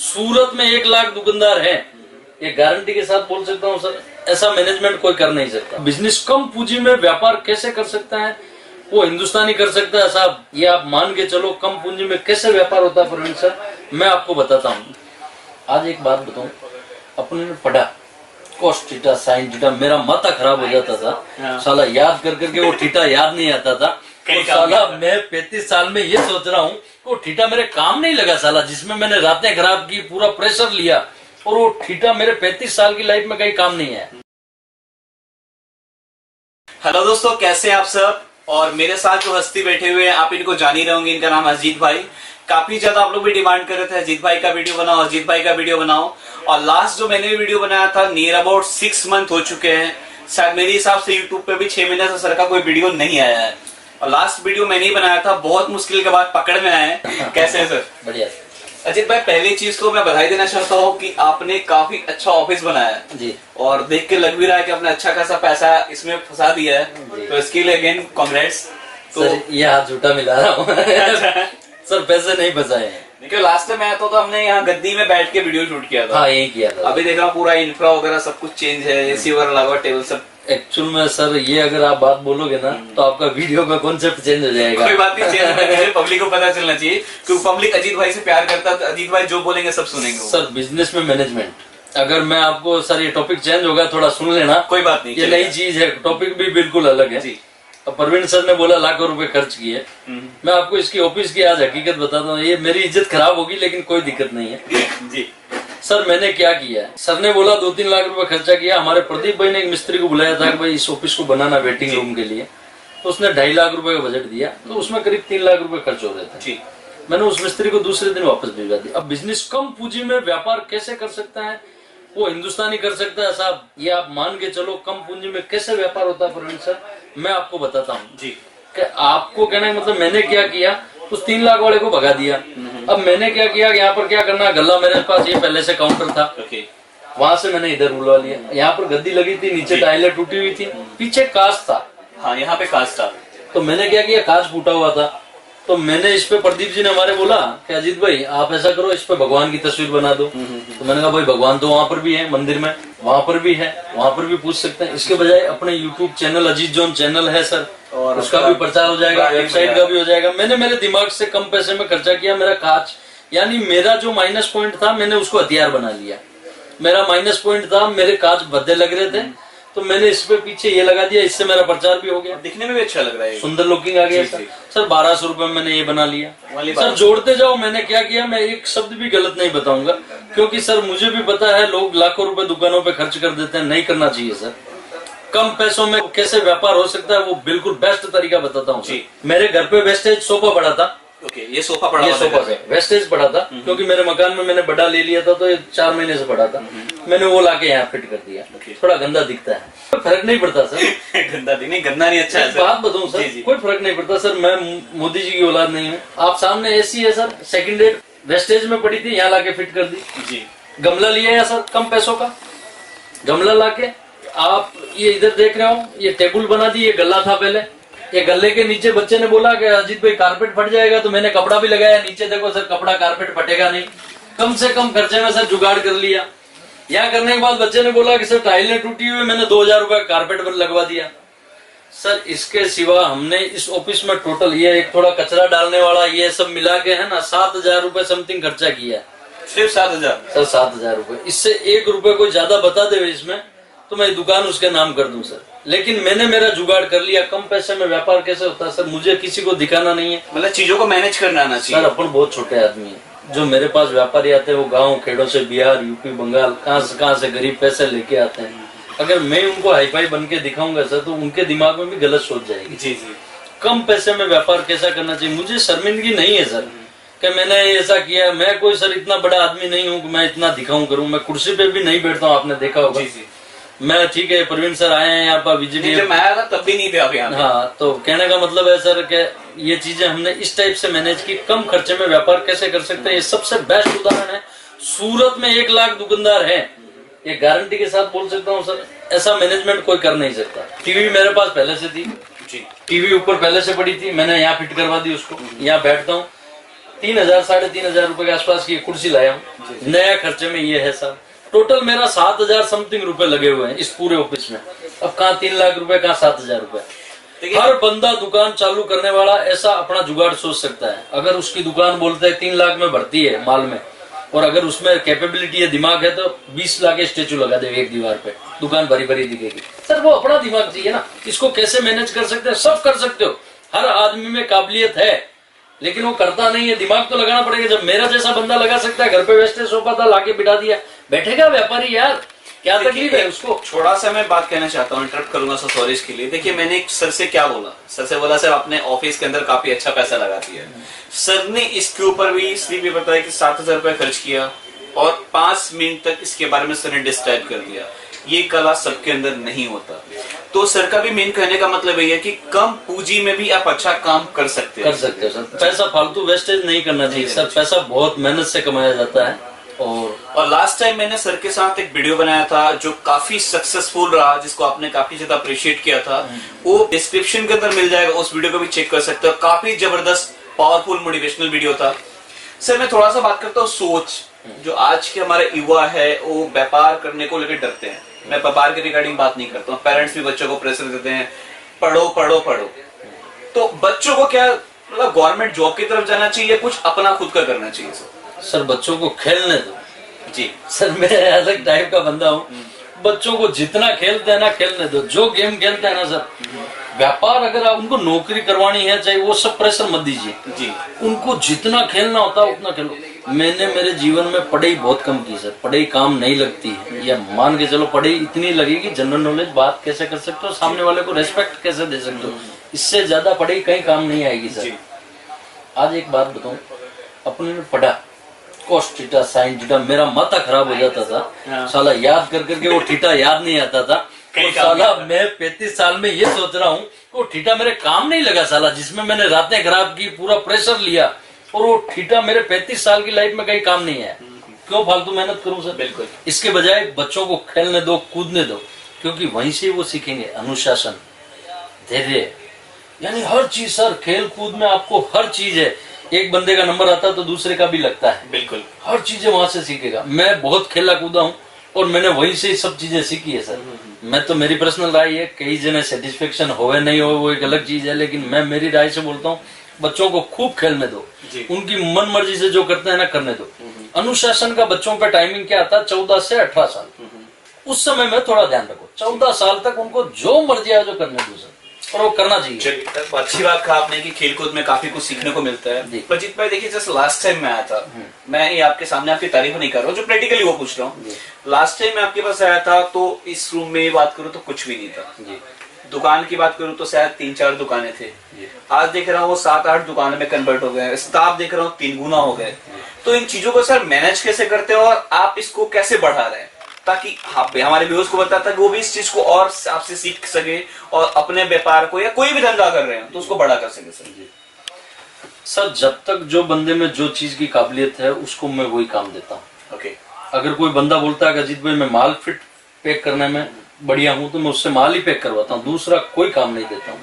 सूरत में 1 लाख दुकानदार है, ये गारंटी के साथ बोल सकता हूँ सर। ऐसा मैनेजमेंट कोई कर नहीं सकता। बिजनेस कम पूंजी में व्यापार कैसे कर सकता है वो हिंदुस्तानी कर सकता है साहब, ये आप मान के चलो। कम पूंजी में कैसे व्यापार होता है प्रवीण सर, मैं आपको बताता हूँ। आज एक बात बताऊं, अपने ने पढ़ा कोस थीटा साइन थीटा, मेरा माथा खराब हो जाता था साला, याद कर करके वो थीटा याद नहीं आता था। तो साला मैं 35 साल में ये सोच रहा हूँ वो थीटा मेरे काम नहीं लगा साला, जिसमें मैंने रातें खराब की, पूरा प्रेशर लिया, और वो थीटा मेरे 35 साल की लाइफ में कहीं काम नहीं है। हेलो दोस्तों, कैसे हैं आप सब। और मेरे साथ जो हस्ती बैठे हुए हैं, आप इनको जान ही रहे होंगे, इनका नाम अजीत भाई। काफी ज्यादा आप लोग भी डिमांड कर रहे थे अजीत भाई का वीडियो बनाओ, अजीत भाई का वीडियो बनाओ। और लास्ट जो मैंने वीडियो बनाया था नियर अबाउट 6 मंथ हो चुके हैं, शायद मेरे हिसाब से यूट्यूब पे भी 6 महीने से सर का कोई वीडियो नहीं आया है। और लास्ट वीडियो मैंने ही बनाया था, बहुत मुश्किल के बाद पकड़ में आए। कैसे है सर? बढ़िया अजीत भाई, पहली चीज तो मैं बधाई देना चाहता हूँ कि आपने काफी अच्छा ऑफिस बनाया है जी, और देख के लग भी रहा है कि आपने अच्छा खासा पैसा इसमें फंसा दिया है, तो इसके लिए अगेन कांग्रेट्स। तो सर ये हाथ झूठा मिला रहा हूँ सर, पैसे नहीं फंसाए हैं। देखिए लास्ट टाइम आया तो हमने यहाँ गद्दी में बैठ के वीडियो शूट किया था। हाँ यही किया था। अभी देख रहा हूँ पूरा इंफ्रा वगैरह सब कुछ चेंज है, एसी वगैरह लगा, टेबल सब। एक्चुअल में सर ये अगर आप बात बोलोगे ना तो आपका वीडियो का कॉन्सेप्ट चेंज हो जाएगा। कोई बात नहीं, चेंज पब्लिक को पता चलना चाहिए क्योंकि पब्लिक अजीत भाई से प्यार करता है, अजीत भाई जो बोलेंगे सब सुनेंगे। सर बिजनेस में मैनेजमेंट, अगर मैं आपको सर ये टॉपिक चेंज होगा थोड़ा सुन लेना। कोई बात नहीं, ये नई चीज है, टॉपिक भी बिल्कुल अलग है जी। अब प्रवीण सर ने बोला लाखों रुपए खर्च किए, मैं आपको इसकी ऑफिस की आज हकीकत बताता हूँ। ये मेरी इज्जत खराब होगी लेकिन कोई दिक्कत नहीं है जी। सर मैंने क्या किया है, सर ने बोला 2-3 लाख रुपए खर्चा किया। हमारे प्रदीप भाई ने एक मिस्त्री को बुलाया था कि भाई इस ऑफिस को बनाना वेटिंग रूम के लिए, तो उसने 2.5 लाख रुपए का बजट दिया, तो उसमें करीब 3 लाख रुपए खर्च हो रहे थे जी। मैंने उस मिस्त्री को दूसरे दिन वापस भिजवा दिया। अब बिजनेस कम पूंजी में व्यापार कैसे कर सकता है वो हिंदुस्तानी कर सकता है साहब, ये आप मान के चलो। कम पूंजी में कैसे व्यापार होता है प्रवीण सर, मैं आपको बताता हूँ जी। आपको कहना मतलब मैंने क्या किया, उस 3 लाख वाले को भगा दिया। अब मैंने क्या किया, यहाँ पर क्या करना, गला मेरे पास ये पहले से काउंटर था, वहां से मैंने इधर बुलवा लिया। यहाँ पर गद्दी लगी थी, नीचे टाइलें टूटी हुई थी, पीछे कांच था। हाँ यहाँ पे कांच था, तो मैंने क्या किया, कांच फूटा हुआ था, तो मैंने इस पे प्रदीप जी ने हमारे बोला कि अजीत भाई आप ऐसा करो, इस पे भगवान की तस्वीर बना दो। तो मैंने कहा भाई भगवान तो वहाँ पर भी है मंदिर में, वहाँ पर भी है, वहाँ पर भी पूछ सकते हैं। इसके बजाय अपने YouTube channel Ajit zone channel है सर, और उसका भी प्रचार हो जाएगा, वेबसाइट का भी हो जाएगा। मैंने मेरे दिमाग से कम पैसे में खर्चा किया। मेरा कांच यानी मेरा जो माइनस पॉइंट था मैंने उसको हथियार बना लिया। मेरा माइनस पॉइंट था, मेरे कांच भद्दे लग रहे थे, तो मैंने इस पे पीछे ये लगा दिया, इससे मेरा प्रचार भी हो गया, दिखने में भी अच्छा लग रहा है, सुंदर लुकिंग आ गया सर। 1200 रुपए मैंने ये बना लिया सर। जोड़ते जाओ, मैंने क्या किया, मैं एक शब्द भी गलत नहीं बताऊंगा क्योंकि सर मुझे भी पता है लोग लाखों रुपए दुकानों पे खर्च कर देते हैं, नहीं करना चाहिए सर। कम पैसों में कैसे व्यापार हो सकता है वो बिल्कुल बेस्ट तरीका बताता हूँ। मेरे घर पे वेस्टेज सोफा पड़ा था, ये सोफा पड़ा, ये सोफा है वेस्टेज पड़ा था क्योंकि मेरे मकान में मैंने बड़ा ले लिया था, तो ये 4 महीने से पड़ा था। मैंने वो लाके यहाँ फिट कर दिया। थोड़ा गंदा दिखता है, कोई फर्क नहीं पड़ता सर गंदा नहीं, गंदा नहीं, अच्छा है सर। बात बताऊं सर, कोई फर्क नहीं पड़ता सर। मैं मोदी जी की औलाद नहीं हूँ। आप सामने एसी है सर, सेकंड हैंड वेस्टेज में पड़ी थी, यहाँ लाके फिट कर दी जी। गमला लिया है सर, कम पैसों का गमला लाके। आप ये इधर देख रहे हो, ये टेबल बना दी, ये गल्ला था पहले। ये गल्ले के नीचे बच्चे ने बोला कि अजीत भाई कारपेट फट जाएगा, तो मैंने कपड़ा भी लगाया नीचे। देखो सर कपड़ा, कारपेट फटेगा नहीं, कम से कम खर्चे में सर जुगाड़ कर लिया। यहाँ करने के बाद बच्चे ने बोला कि सर टाइलें टूटी हुई, मैंने 2000 रुपए कारपेट पर लगवा दिया सर। इसके सिवा हमने इस ऑफिस में टोटल ये एक थोड़ा कचरा डालने वाला ये सब मिला के है ना 7000 रुपए समथिंग खर्चा किया। सिर्फ 7000 सर, 7000 रुपए। इससे 1 रुपए कोई ज्यादा बता दे इसमें तो मैं दुकान उसके नाम कर दूं सर। लेकिन मैंने मेरा जुगाड़ कर लिया। कम पैसे में व्यापार कैसे होता है सर, मुझे किसी को दिखाना नहीं है, मतलब चीजों को मैनेज करना आना चाहिए सर। अपन बहुत छोटे आदमी है, जो मेरे पास व्यापारी आते हैं वो गाँव खेड़ों से, बिहार, यूपी, बंगाल, कहाँ से गरीब पैसे लेके आते हैं। अगर मैं उनको हाईफाई बन के दिखाऊंगा सर तो उनके दिमाग में भी गलत सोच जाएगी जी। कम पैसे में व्यापार कैसा करना चाहिए, मुझे शर्मिंदगी नहीं है सर कि मैंने ऐसा किया। मैं कोई सर इतना बड़ा आदमी नहीं हूँ कि मैं इतना दिखाऊं करूँ। मैं कुर्सी पे भी नहीं बैठता हूँ, आपने देखा होगा जी। मैं ठीक है, प्रवीण सर आए हैं यहाँ पर विजिट, जब मैं आया था तब भी नहीं थे आप यहाँ। हाँ, तो कहने का मतलब है सर कि ये चीजें हमने इस टाइप से मैनेज की। कम खर्चे में व्यापार कैसे कर सकते हैं, ये सबसे बेस्ट उदाहरण है। सूरत में 1 लाख दुकानदार है, ये गारंटी के साथ बोल सकता हूँ सर। ऐसा मैनेजमेंट कोई कर नहीं सकता। टीवी मेरे पास पहले से थी जी, टीवी ऊपर पहले से पड़ी थी, मैंने यहाँ फिट करवा दी उसको, यहाँ बैठता हूँ। 3,000 3,500 रुपए के आसपास की कुर्सी लाया हूँ, नया खर्चे में ये है सर। टोटल मेरा 7,000 समथिंग रुपए लगे हुए हैं इस पूरे ऑफिस में। अब कहाँ 3 लाख रुपए, कहाँ 7,000 रुपए। हर बंदा दुकान चालू करने वाला ऐसा अपना जुगाड़ सोच सकता है। अगर उसकी दुकान बोलते हैं 3 लाख में भरती है माल में, और अगर उसमें कैपेबिलिटी है, दिमाग है, तो 20 लाख के स्टेचू लगा दे एक दीवार पे, दुकान भरी भरी दिखेगी। सर वो अपना दिमाग चाहिए ना, इसको कैसे मैनेज कर सकते हैं? सब कर सकते हो, हर आदमी में काबिलियत है, लेकिन वो करता नहीं है। दिमाग तो लगाना पड़ेगा। जब मेरा जैसा बंदा लगा सकता है, घर पे वेस्टेज सोफा था लाके बिठा दिया, बैठेगा व्यापारी यार, क्या तकलीफ है उसको? थोड़ा सा मैं बात कहना चाहता हूँ, इंटरप्ट करूंगा सर, सॉरी इसके लिए। देखिए मैंने सर से क्या बोला, सर से बोला सर आपने ऑफिस के अंदर काफी अच्छा पैसा लगा दिया। सर ने इसके ऊपर भी इसलिए भी बताया कि 7,000 रुपए खर्च किया और 5 मिनट तक इसके बारे में सर ने डिस्क्राइब कर दिया। ये कला सबके अंदर नहीं होता। तो सर का भी मेन कहने का मतलब ये है कि कम पूंजी में भी आप अच्छा काम कर सकते हो सर। पैसा फालतू वेस्टेज नहीं करना चाहिए सर। पैसा बहुत मेहनत से कमाया जाता है। और लास्ट टाइम मैंने सर के साथ एक वीडियो बनाया था जो काफी सक्सेसफुल रहा, जिसको आपने काफी ज्यादा अप्रिशिएट किया था। वो डिस्क्रिप्शन के अंदर मिल जाएगा, उस वीडियो को भी चेक कर सकते हो। काफी जबरदस्त पावरफुल मोटिवेशनल वीडियो था। सर मैं थोड़ा सा बात करता हूँ सोच, जो आज के हमारे युवा है वो व्यापार करने को लेकर डरते हैं। मैं व्यापार के रिगार्डिंग बात नहीं करता हूँ। पेरेंट्स भी बच्चों को प्रेशर देते हैं, पढ़ो पढ़ो पढ़ो। तो बच्चों को क्या मतलब गवर्नमेंट जॉब की तरफ जाना चाहिए, कुछ अपना खुद का करना चाहिए? सर बच्चों को खेलने दो जी। सर मैं अलग टाइप का बंदा हूँ। बच्चों को जितना खेलते हैं ना खेलने दो, जो गेम खेलते हैं ना सर। व्यापार अगर आप उनको नौकरी करवानी है, चाहे वो सब प्रेशर मत दीजिए जी। उनको जितना खेलना होता है उतना खेलो। मैंने मेरे जीवन में पढ़ाई बहुत कम की सर। पढ़ाई काम नहीं लगती है, या मान के चलो पढ़ाई इतनी लगेगी जनरल नॉलेज बात कैसे कर सकते हो, सामने वाले को रेस्पेक्ट कैसे दे सकते हो, इससे ज्यादा पढ़ाई कहीं काम नहीं आएगी सर। आज एक बात बताऊं, अपने ने पढ़ा कोस थीटा साइन थीटा, मेरा माथा खराब हो जाता था साला, याद कर करके वो थीटा याद नहीं आता था। तो साला मैं 35 साल में ये सोच रहा हूँ वो थीटा मेरे काम नहीं लगा साला, जिसमें मैंने रातें खराब की, पूरा प्रेशर लिया, और वो थीटा मेरे 35 साल की लाइफ में कहीं काम नहीं है। क्यों फालतू मेहनत करूं सर? बिल्कुल। इसके बजाय बच्चों को खेलने दो, कूदने दो, क्योंकि वहीं से वो सीखेंगे अनुशासन, धैर्य, यानी हर चीज सर। खेल कूद में आपको हर चीज है। एक बंदे का नंबर आता है तो दूसरे का भी लगता है। बिल्कुल। हर चीजें वहां से सीखेगा। मैं बहुत खेला कूदा हूँ और मैंने वहीं से सब चीजें सीखी है सर। मैं तो, मेरी पर्सनल राय है, कई जने सेटिस्फेक्शन होवे नहीं हो वो एक अलग चीज है, लेकिन मैं मेरी राय से बोलता हूँ बच्चों को खूब खेलने दो, उनकी मन मर्जी से जो करते हैं ना करने दो। अनुशासन का बच्चों का टाइमिंग क्या आता है? 14 से 18 साल। उस समय में थोड़ा ध्यान रखो, 14 साल तक उनको जो मर्जी है जो करने दो सर, और वो करना चाहिए। अच्छी बात कहा आपने कि खेलकूद में काफी कुछ सीखने को मिलता है। प्रजीत भाई देखिए, जस्ट लास्ट टाइम मैं आया था, मैं ये आपके सामने आपकी तारीफ नहीं कर रहा हूँ, जो प्रैक्टिकली वो पूछ रहा हूँ। लास्ट टाइम मैं आपके पास आया था तो इस रूम में बात करूँ तो कुछ भी नहीं था। दुकान की बात करूँ तो शायद 3-4 दुकानें थे। आज देख रहा हूँ वो 7-8 दुकानों में कन्वर्ट हो गए। स्टाफ देख रहा हूँ 3 गुना हो गए। तो इन चीजों को सर मैनेज कैसे करते हैं और आप इसको कैसे बढ़ा रहे हैं, ताकि हमारे व्यूअर्स को बताता कि वो भी इस चीज को और आपसे सीख सके और अपने व्यापार को या कोई भी धंधा कर रहे हैं तो उसको बड़ा कर सके? सर जब तक जो बंदे में जो चीज की काबिलियत है उसको मैं वही काम देता हूँ। ओके। अगर कोई बंदा बोलता है अजीत भाई मैं माल फिट पैक करने में बढ़िया हूँ, तो मैं उससे माल ही पैक करवाता हूँ, दूसरा कोई काम नहीं देता हूँ।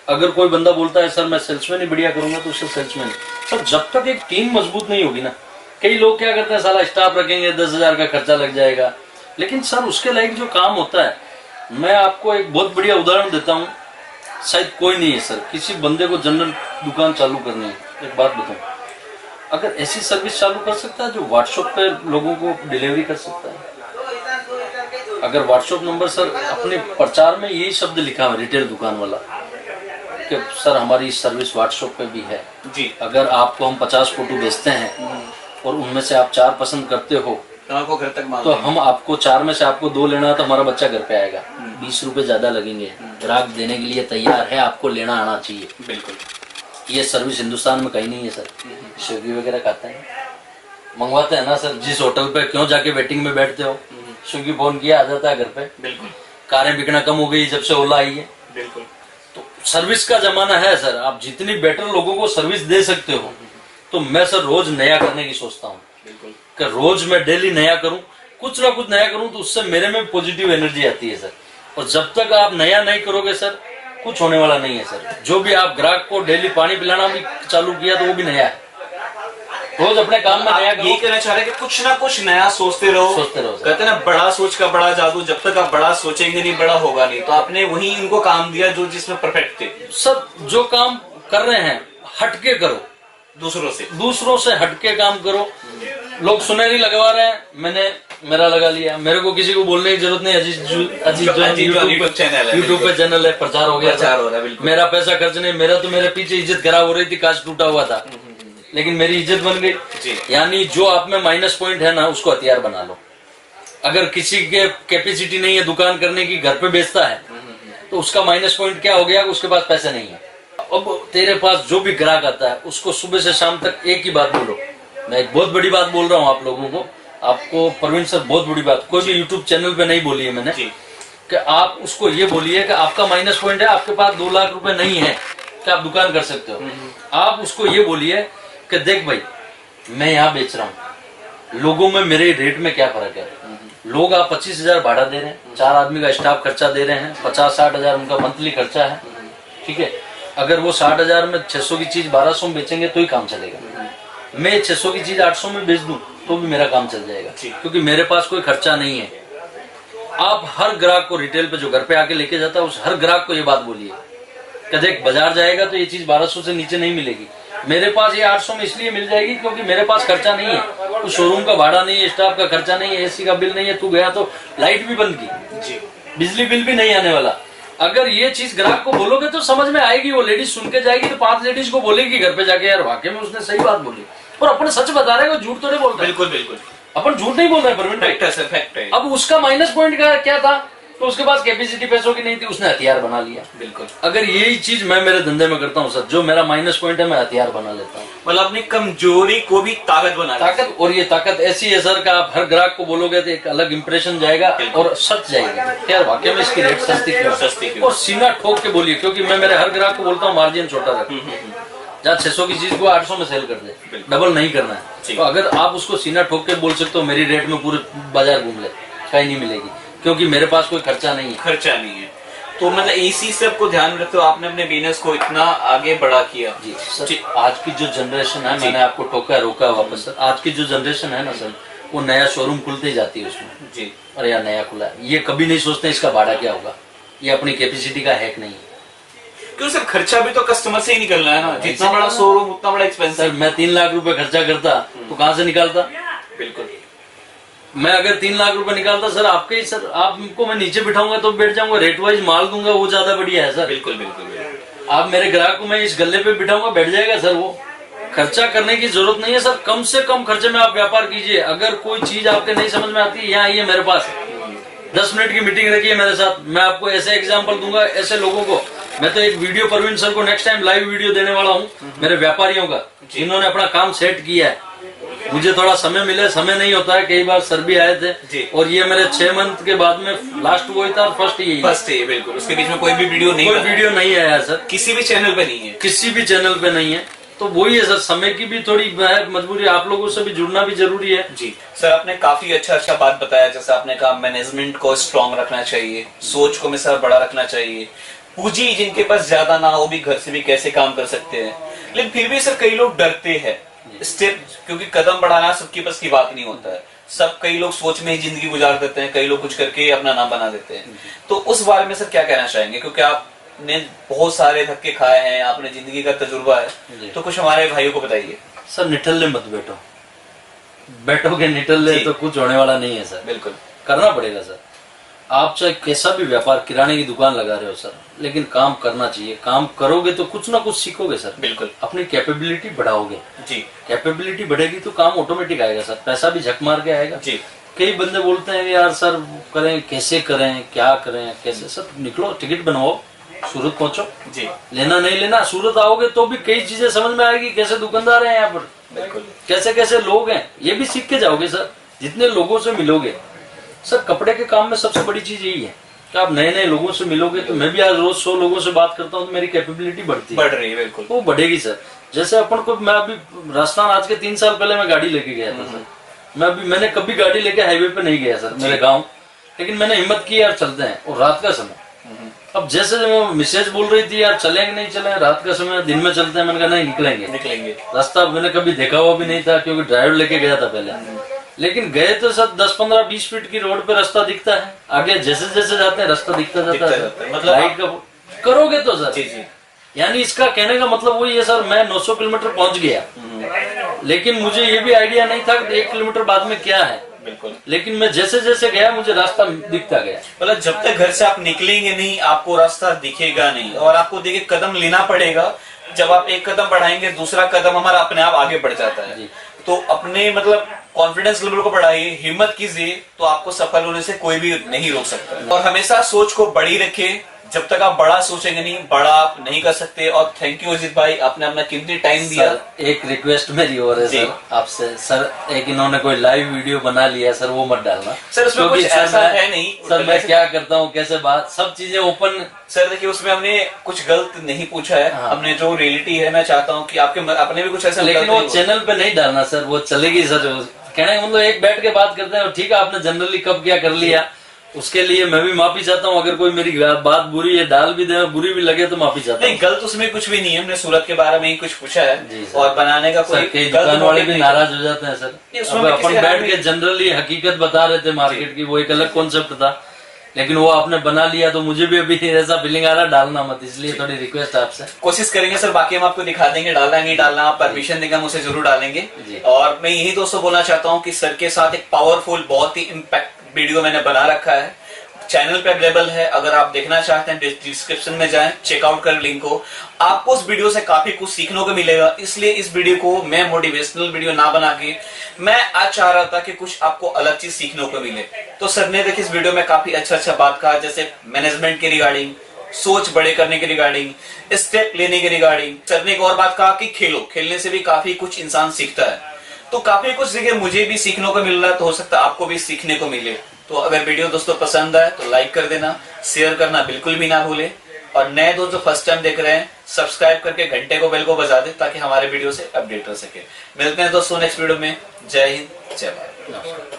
अगर कोई बंदा बोलता है सर मैं सेल्समैन ही बढ़िया करूंगा, तो उससे सेल्समैन। सर जब तक एक टीम मजबूत नहीं होगी ना, कई लोग क्या करते हैं साला स्टाफ रखेंगे 10,000 का खर्चा लग जाएगा, लेकिन सर उसके लायक जो काम होता है, मैं आपको एक बहुत बढ़िया उदाहरण देता हूँ। शायद कोई नहीं है सर, किसी बंदे को जनरल दुकान चालू करनी है, एक बात बताऊं, अगर ऐसी सर्विस चालू कर सकता है जो व्हाट्सएप पे लोगों को डिलीवरी कर सकता है। अगर व्हाट्सएप नंबर सर, अपने प्रचार में यही शब्द लिखा है रिटेल दुकान वाला कि सर हमारी सर्विस व्हाट्सएप पे भी है जी। अगर आपको हम 50 फोटो भेजते हैं और उनमें से आप 4 पसंद करते हो तो घर तक तो हम आपको 4 में से आपको 2 लेना है तो हमारा बच्चा घर पे आएगा। 20 रुपए ज्यादा लगेंगे, ग्राहक देने के लिए तैयार है, आपको लेना आना चाहिए। बिल्कुल। ये सर्विस हिंदुस्तान में कहीं नहीं है सर। स्विगी वगैरह खाता है, मंगवाते हैं ना सर। जिस होटल पे क्यों जाके वेटिंग में बैठते हो, स्विगी फोन किया आ जाता है घर पे। बिल्कुल। कारें बिकना कम हो गई जब से ओला आई है। बिल्कुल। तो सर्विस का जमाना है सर। आप जितनी बेटर लोगों को सर्विस दे सकते हो, तो मैं सर रोज नया करने की सोचता हूँ। बिल्कुल। कि रोज मैं डेली नया करूं, कुछ ना कुछ नया करूं, तो उससे मेरे में पॉजिटिव एनर्जी आती है सर। और जब तक आप नया नहीं करोगे सर, कुछ होने वाला नहीं है सर। जो भी आप ग्राहक को डेली पानी पिलाना भी चालू किया तो वो भी नया है। रोज अपने काम में नया यही कहना चाह रहे हैं कि कुछ ना कुछ नया सोचते रहो कहते हैं ना, बड़ा सोच का बड़ा जादू, जब तक आप बड़ा सोचेंगे नहीं बड़ा होगा नहीं। तो आपने वही इनको काम दिया जो जिसमें परफेक्ट थे। सब जो काम कर रहे हैं हटके करो, दूसरों से हटके काम करो। लोग सुनहरी लगवा रहे हैं, मैंने मेरा लगा लिया, मेरे को किसी को बोलने की जरूरत नहीं। यूट्यूब पे चैनल है, प्रचार हो गया, मेरा पैसा खर्च नहीं, मेरा तो मेरे पीछे इज्जत खराब हो रही थी, कांच टूटा हुआ था, लेकिन मेरी इज्जत बन गई। यानी जो आप में माइनस पॉइंट है ना, उसको हथियार बना लो। अगर किसी के कैपेसिटी नहीं है दुकान करने की, घर पे बेचता है, तो उसका माइनस पॉइंट क्या हो गया, उसके पास पैसे नहीं है। अब तेरे पास जो भी ग्राहक आता है उसको सुबह से शाम तक एक ही बात बोलो। मैं एक बहुत बड़ी बात बोल रहा हूँ आप लोगों को, आपको प्रवीण सर, बहुत बड़ी बात कोई भी यूट्यूब चैनल पे नहीं बोली है मैंने, कि आप उसको ये बोलिए कि आपका माइनस पॉइंट है, आपके पास 2 लाख रुपए नहीं है कि आप दुकान कर सकते हो। आप उसको ये बोलिए कि देख भाई, मैं यहाँ बेच रहा हूँ, लोगों में मेरे रेट में क्या फर्क है। लोग आप 25,000 भाड़ा दे रहे हैं, 4 आदमी का स्टाफ खर्चा दे रहे हैं, 50-60 हजार उनका मंथली खर्चा है, ठीक है। अगर वो 60,000 में 600 की चीज 1200 में बेचेंगे तो ही काम चलेगा। मैं 600 की चीज 800 में बेच दूं तो भी मेरा काम चल जाएगा, क्योंकि मेरे पास कोई खर्चा नहीं है। आप हर ग्राहक को रिटेल पे जो घर पे आके लेके जाता है, उस हर ग्राहक को ये बात बोलिए कि देख, बाजार जाएगा तो ये चीज 1200 से नीचे नहीं मिलेगी, मेरे पास ये 800 में इसलिए मिल जाएगी क्योंकि मेरे पास खर्चा नहीं है, कुछ शोरूम का भाड़ा नहीं है, स्टाफ का खर्चा नहीं है, एसी का बिल नहीं है, तू गया तो लाइट भी बंद की, बिजली बिल भी नहीं आने वाला। अगर ये चीज ग्राहक को बोलोगे तो समझ में आएगी, वो लेडीज सुन के जाएगी तो 5 लेडीज को बोलेगी घर पे जाके, यार वाकई में उसने सही बात बोली, और अपन सच बता रहे हैं, झूठ तो नहीं बोल रहे। बिल्कुल अपन झूठ नहीं बोल रहे प्रवीण भाई, फैक्ट है। अब उसका माइनस पॉइंट क्या था, तो उसके पास कैपेसिटी पैसों की नहीं थी, उसने हथियार बना लिया। बिल्कुल, अगर यही चीज मैं मेरे धंधे में करता हूँ सर, जो मेरा माइनस पॉइंट है मैं हथियार बना लेता हूँ। मतलब अपनी कमजोरी को भी ताकत बना, ताकत, और ये ताकत ऐसी है सर का आप हर ग्राहक को बोलोगे तो एक अलग इंप्रेशन जाएगा और सच जाएगी, यार वाकई में इसकी रेट सस्ती क्यों, और सीना ठोक के बोलिए, क्योंकि मैं मेरे हर ग्राहक को बोलता हूँ मार्जिन छोटा रख, जहाँ 600 की चीज को 800 में सेल कर दे, डबल नहीं करना है। तो अगर आप उसको सीना ठोक के बोल सकते हो मेरी रेट में पूरे बाजार घूम ले, कहीं नहीं मिलेगी, क्योंकि मेरे पास कोई खर्चा नहीं है। तो मतलब इसी सब को ध्यान में रखते हो आपने अपने बिजनेस को इतना आगे बड़ा किया। जी सर, आज की जो जनरेशन है, मैंने आपको टोका रोका वापस सर, आज की जो जनरेशन है ना सर, वो नया शोरूम खुलते ही जाती है उसमें जी, अरे यार नया खुला है, ये कभी नहीं सोचते इसका भाड़ा क्या होगा, ये अपनी कैपेसिटी का हैक नहीं है। क्यों सर, खर्चा भी तो कस्टमर से ही निकलना है ना, जितना बड़ा शोरूम उतना बड़ा एक्सपेंस। सर मैं 3 लाख रुपए खर्चा करता तो कहाँ से निकालता। बिल्कुल, मैं अगर 3 लाख रुपए निकालता सर, आपके ही सर, आपको मैं नीचे बिठाऊंगा तो बैठ जाऊंगा, रेट वाइज माल दूंगा, वो ज्यादा बढ़िया है सर। बिल्कुल, आप मेरे ग्राहक को मैं इस गले पे बिठाऊंगा, बैठ जाएगा सर, वो खर्चा करने की जरूरत नहीं है सर। कम से कम खर्चे में आप व्यापार कीजिए। अगर कोई चीज आपके नहीं समझ में आती है, यहाँ आइए मेरे पास, 10 मिनट की मीटिंग रखिए मेरे साथ, मैं आपको ऐसे एग्जाम्पल दूंगा, ऐसे लोगों को। मैं तो एक वीडियो प्रवीण सर को नेक्स्ट टाइम लाइव वीडियो देने वाला हूँ, मेरे व्यापारियों का, जिन्होंने अपना काम सेट किया है। मुझे थोड़ा समय मिले, समय नहीं होता है, कई बार सर भी आए थे, और ये मेरे 6 मंथ के बाद में लास्ट वो ही था, फर्स्ट ही बिल्कुल। उसके बीच में कोई भी वीडियो नहीं आया सर, किसी भी चैनल पे नहीं है, किसी भी चैनल पे नहीं है। तो वही है सर, समय की भी थोड़ी मजबूरी, आप लोगों से भी जुड़ना भी जरूरी है। जी सर, आपने काफी अच्छा बात बताया। जैसे आपने कहा मैनेजमेंट को स्ट्रॉन्ग रखना चाहिए, सोच को में सर बड़ा रखना चाहिए, पूंजी जिनके पास ज्यादा ना हो भी घर से भी कैसे काम कर सकते हैं। लेकिन फिर भी सर कई लोग डरते हैं स्टेप, क्योंकि कदम बढ़ाना सबके पास की बात नहीं होता है। कई लोग सोच में ही जिंदगी गुजार देते हैं, कई लोग कुछ करके अपना नाम बना देते हैं। तो उस बारे में सर क्या कहना चाहेंगे, क्योंकि आपने बहुत सारे धक्के खाए हैं, आपने जिंदगी का तजुर्बा है, तो कुछ हमारे भाइयों को बताइए। सर निठल्ले मत बैठो, बैठोगे निठल्ले तो कुछ होने वाला नहीं है सर। बिल्कुल करना पड़ेगा सर। आप चाहे कैसा भी व्यापार, किराने की दुकान लगा रहे हो सर, लेकिन काम करना चाहिए। काम करोगे तो कुछ ना कुछ सीखोगे सर। बिल्कुल, अपनी कैपेबिलिटी बढ़ाओगे जी, कैपेबिलिटी बढ़ेगी तो काम ऑटोमेटिक आएगा सर, पैसा भी झक मार के आएगा जी। कई बंदे बोलते हैं यार सर करें कैसे, करें क्या करें कैसे। सर निकलो, टिकट बनवाओ, सूरत पहुंचो जी, लेना नहीं लेना, सूरत आओगे तो भी कई चीजें समझ में आएगी, कैसे दुकानदार हैं यहाँ पर, बिल्कुल कैसे कैसे लोग हैं, ये भी सीख के जाओगे सर। जितने लोगों से मिलोगे सर, कपड़े के काम में सबसे बड़ी चीज यही है कि आप नए नए लोगों से मिलोगे। तो मैं भी आज रोज 100 लोगों से बात करता हूँ तो मेरी कैपेबिलिटी बढ़ रही है। बिल्कुल, वो बढ़ेगी सर। जैसे अपन को, मैं अभी राजस्थान आज के 3 साल पहले मैं गाड़ी लेके गया था सर। मैंने कभी गाड़ी लेके हाईवे पे नहीं गया सर, मेरे गाँव, लेकिन मैंने हिम्मत की यार चलते हैं, और रात का समय अब जैसे वो मिसेज बोल रही थी यार चलेंगे नहीं चलेंगे, रात का समय दिन में चलते हैं, मैंने कहा नहीं निकलेंगे। रास्ता मैंने कभी देखा हुआ भी नहीं था क्योंकि ड्राइवर लेके गया था पहले, लेकिन गए तो सर 10-15-20 फीट की रोड पे रास्ता दिखता है, आगे जैसे जैसे जाते हैं रास्ता दिखता जाता है। मतलब लाइट का करोगे तो सर यानी इसका कहने का मतलब वही है सर, मैं 900 किलोमीटर पहुंच गया, लेकिन मुझे ये भी आइडिया नहीं था कि 1 किलोमीटर बाद में क्या है। बिल्कुल। लेकिन मैं जैसे जैसे गया मुझे रास्ता दिखता गया। मतलब जब तक घर से आप निकलेंगे नहीं आपको रास्ता दिखेगा नहीं, और आपको देखिए कदम लेना पड़ेगा। जब आप एक कदम बढ़ाएंगे दूसरा कदम हमारा अपने आप आगे बढ़ जाता है। तो अपने मतलब कॉन्फिडेंस लेवल को बढ़ाइए, हिम्मत कीजिए, तो आपको सफल होने से कोई भी नहीं रोक सकता। और हमेशा सोच को बड़ी रखें, जब तक आप बड़ा सोचेंगे नहीं बड़ा आप नहीं कर सकते। और थैंक यू अजीत भाई, आपने अपना कीमती टाइम दिया। एक रिक्वेस्ट मेरी और है सर आपसे, सर एक इन्होंने कोई लाइव वीडियो बना लिया सर, वो मत डालना सर, उसमें कुछ ऐसा है नहीं सर, मैं क्या करता हूँ कैसे बात सब चीजें ओपन। सर देखिए उसमें हमने कुछ गलत नहीं पूछा है। हमने जो रियलिटी है, मैं चाहता हूँ कि आपके अपने भी कुछ ऐसा, लेकिन वो चैनल पे नहीं डालना सर, वो चलेगी सर। कहने का मतलब एक बैठ के बात करते हैं, ठीक है आपने जनरली कब क्या कर लिया, उसके लिए मैं भी माफी चाहता हूँ। अगर कोई मेरी बात बुरी है डाल भी दे, बुरी भी लगे तो माफी चाहता हूँ। नहीं गलत उसमें कुछ भी नहीं है, हमने सूरत के बारे में ही कुछ पूछा है और बनाने का कोई दुकान वाले भी नाराज हो जाते हैं सर। अब अपन बैठ के जनरली हकीकत बता रहे थे मार्केट की, वो एक अलग कॉन्सेप्ट था, लेकिन वो आपने बना लिया तो मुझे भी अभी ऐसा फीलिंग आ रहा डालना मत, इसलिए थोड़ी रिक्वेस्ट है आपसे। कोशिश करेंगे सर, बाकी हम आपको दिखा देंगे, डालना नहीं डालना आप परमिशन देंगे हम उसे जरूर डालेंगे। और मैं यही दोस्तों बोलना चाहता हूँ कि सर के साथ एक पावरफुल बहुत ही इम्पैक्ट वीडियो मैंने बना रखा है, चैनल पे अवेलेबल है। अगर आप देखना चाहते हैं डिस्क्रिप्शन में जाएं, चेकआउट कर लिंक को। आपको उस वीडियो से काफी कुछ सीखने को मिलेगा, इसलिए इस वीडियो को मैं मोटिवेशनल वीडियो ना बना के मैं आज चाह रहा था कि कुछ आपको अलग चीज सीखने को मिले। तो सर ने देखिए इस वीडियो में काफी अच्छा बात कहा, जैसे मैनेजमेंट के रिगार्डिंग, सोच बड़े करने के रिगार्डिंग, स्टेप लेने के रिगार्डिंग। सर ने एक और बात कहा कि खेलो, खेलने से भी काफी कुछ इंसान सीखता है। तो काफी कुछ देखिए मुझे भी सीखने को मिल रहा है, तो हो सकता है आपको भी सीखने को मिले। तो अगर वीडियो दोस्तों पसंद आए तो लाइक कर देना, शेयर करना बिल्कुल भी ना भूले, और नए दोस्त जो फर्स्ट टाइम देख रहे हैं सब्सक्राइब करके घंटे को बेल को बजा दे ताकि हमारे वीडियो से अपडेट हो सके। मिलते हैं दोस्तों नेक्स्ट वीडियो में। जय हिंद, जय भारत।